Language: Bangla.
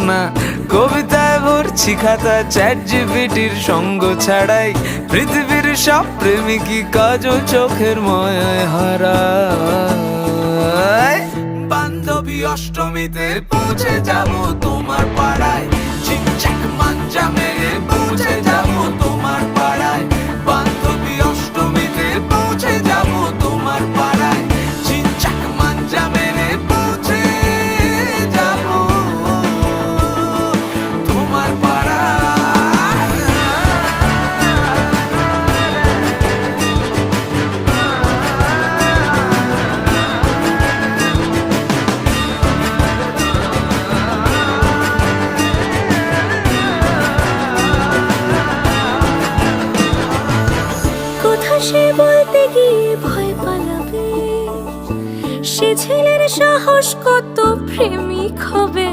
না, কবিতায় ভরছি খাতা চ্যাট জিপিটির সঙ্গ ছাড়াই। পৃথিবীর সব প্রেমিকই কাজল চোখের মায়ায় হারায়। বান্ধবী অষ্টমীতে পৌঁছে যাব তোমার পাড়ায়, চিকচাক মাঞ্জা মেরে পৌঁছে যাব তোমার পাড়ায়। বান্ধবী অষ্টমীতে পৌঁছে যাব তোমার পাড়ায়, চিকচাক মাঞ্জা মেরে পৌঁছে যাব তোমার পাড়ায়। কথা সে বলতে গিয়ে ভয় পালাবে, সে ছেলের সাহস কত প্রেমিক হবে।